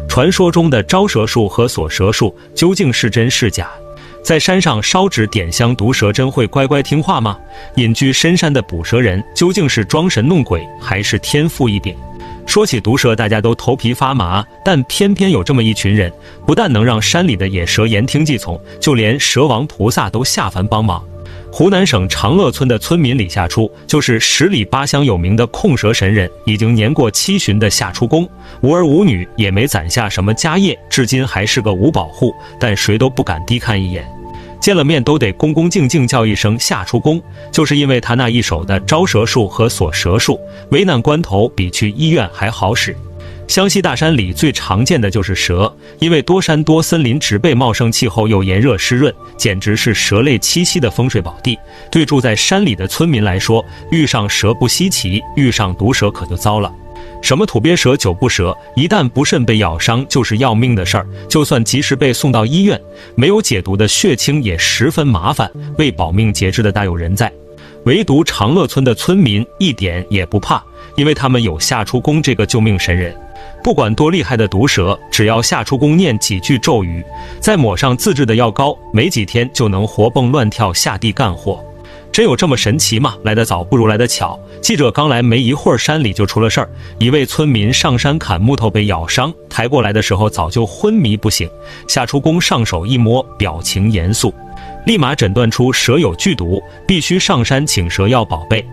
传说中的招蛇术和锁蛇术究竟是真是假？在山上烧纸点香毒蛇真会乖乖听话吗？隐居深山的捕蛇人究竟是装神弄鬼还是天赋异禀？说起毒蛇，大家都头皮发麻，但偏偏有这么一群人，不但能让山里的野蛇言听计从，就连蛇王菩萨都下凡帮忙。湖南省长乐村的村民李夏初，就是10里8乡有名的控蛇神人，已经年过70旬的夏初公，无儿无女，也没攒下什么家业，至今还是个无保户，但谁都不敢低看一眼，见了面都得恭恭敬敬叫一声夏初公，就是因为他那一手的招蛇术和锁蛇术，危难关头比去医院还好使。湘西大山里最常见的就是蛇，因为多山多森林植被茂盛，气候又炎热湿润，简直是蛇类栖息的风水宝地。对住在山里的村民来说，遇上蛇不稀奇，遇上毒蛇可就糟了。什么土鳖蛇、九步蛇，一旦不慎被咬伤就是要命的事儿，就算及时被送到医院，没有解毒的血清也十分麻烦，为保命节制的大有人在。唯独长乐村的村民一点也不怕，因为他们有夏初公这个救命神人。不管多厉害的毒蛇，只要夏初公念几句咒语，再抹上自制的药膏，没几天就能活蹦乱跳下地干活。真有这么神奇吗？来得早不如来得巧。记者刚来没一会儿，山里就出了事儿。一位村民上山砍木头被咬伤，抬过来的时候早就昏迷不醒。夏初公上手一摸，表情严肃，立马诊断出蛇有剧毒，必须上山请蛇药宝贝。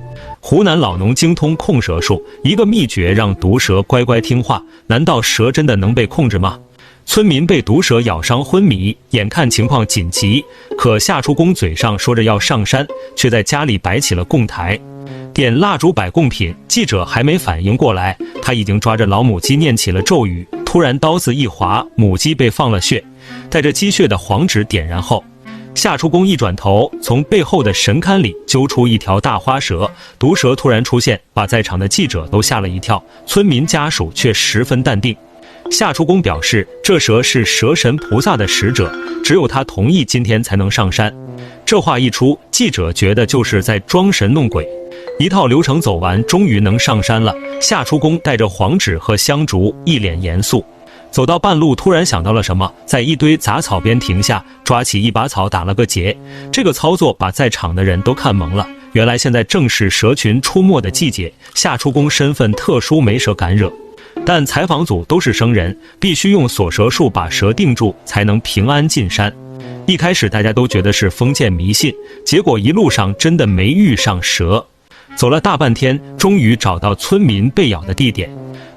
湖南老农精通控蛇术，一个秘诀让毒蛇乖乖听话。难道蛇真的能被控制吗？村民被毒蛇咬伤昏迷，眼看情况紧急，可夏初公嘴上说着要上山，却在家里摆起了供台，点蜡烛摆贡品。记者还没反应过来，他已经抓着老母鸡念起了咒语。突然刀子一划，母鸡被放了血，带着鸡血的黄纸点燃后，夏初公一转头，从背后的神龛里揪出一条大花蛇。毒蛇突然出现，把在场的记者都吓了一跳，村民家属却十分淡定。夏初公表示，这蛇是蛇神菩萨的使者，只有他同意今天才能上山。这话一出，记者觉得就是在装神弄鬼。一套流程走完，终于能上山了。夏初公带着黄纸和香烛，一脸严肃。走到半路，突然想到了什么，在一堆杂草边停下，抓起一把草打了个结。这个操作把在场的人都看懵了。原来现在正是蛇群出没的季节，夏初公身份特殊，没蛇敢惹。但采访组都是生人，必须用锁蛇术把蛇定住，才能平安进山。一开始大家都觉得是封建迷信，结果一路上真的没遇上蛇。走了大半天，终于找到村民被咬的地点。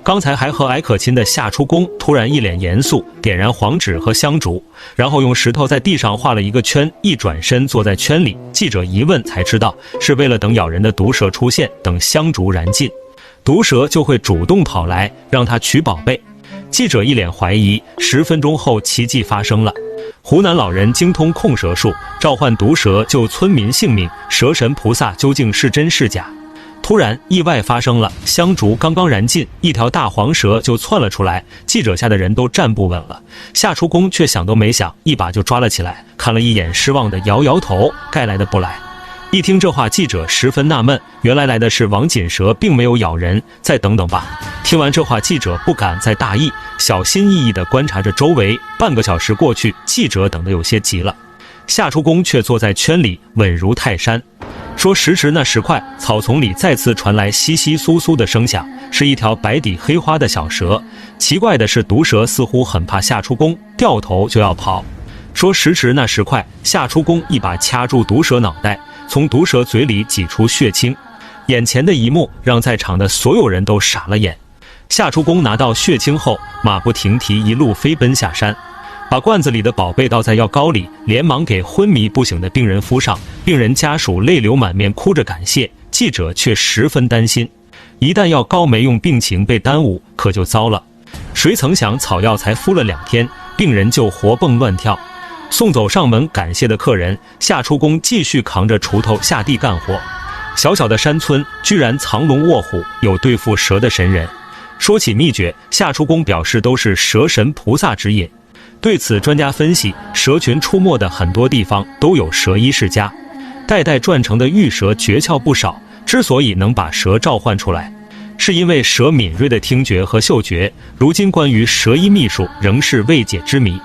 刚才还和蔼可亲的夏初公突然一脸严肃，点燃黄纸和香烛，然后用石头在地上画了一个圈，一转身坐在圈里。记者一问才知道，是为了等咬人的毒蛇出现，等香烛燃尽，毒蛇就会主动跑来让他取宝贝。记者一脸怀疑，10分钟后奇迹发生了。湖南老人精通控蛇术，召唤毒蛇救村民性命，蛇神菩萨究竟是真是假？突然意外发生了，香烛刚刚燃尽，一条大黄蛇就窜了出来，记者吓得人都站不稳了。夏初公却想都没想，一把就抓了起来，看了一眼失望的摇摇头，该来的不来。一听这话，记者十分纳闷，原来来的是王锦蛇，并没有咬人，再等等吧。听完这话，记者不敢再大意，小心翼翼地观察着周围。半个小时过去，记者等得有些急了，夏初公却坐在圈里稳如泰山。说时迟那时快，草丛里再次传来窸窸窣窣的声响，是一条白底黑花的小蛇。奇怪的是，毒蛇似乎很怕夏初公，掉头就要跑。说时迟那时快，夏初公一把掐住毒蛇脑袋，从毒蛇嘴里挤出血清。眼前的一幕让在场的所有人都傻了眼。夏初公拿到血清后，马不停蹄一路飞奔下山，把罐子里的宝贝倒在药膏里，连忙给昏迷不醒的病人敷上。病人家属泪流满面，哭着感谢。记者却十分担心，一旦药膏没用，病情被耽误，可就糟了。谁曾想草药才敷了2天，病人就活蹦乱跳。送走上门感谢的客人，夏初公继续扛着锄头下地干活。小小的山村居然藏龙卧虎，有对付蛇的神人。说起秘诀，夏初公表示都是蛇神菩萨指引。对此，专家分析，蛇群出没的很多地方都有蛇医世家，代代传承的御蛇诀窍不少，之所以能把蛇召唤出来，是因为蛇敏锐的听觉和嗅觉。如今关于蛇医秘术仍是未解之谜。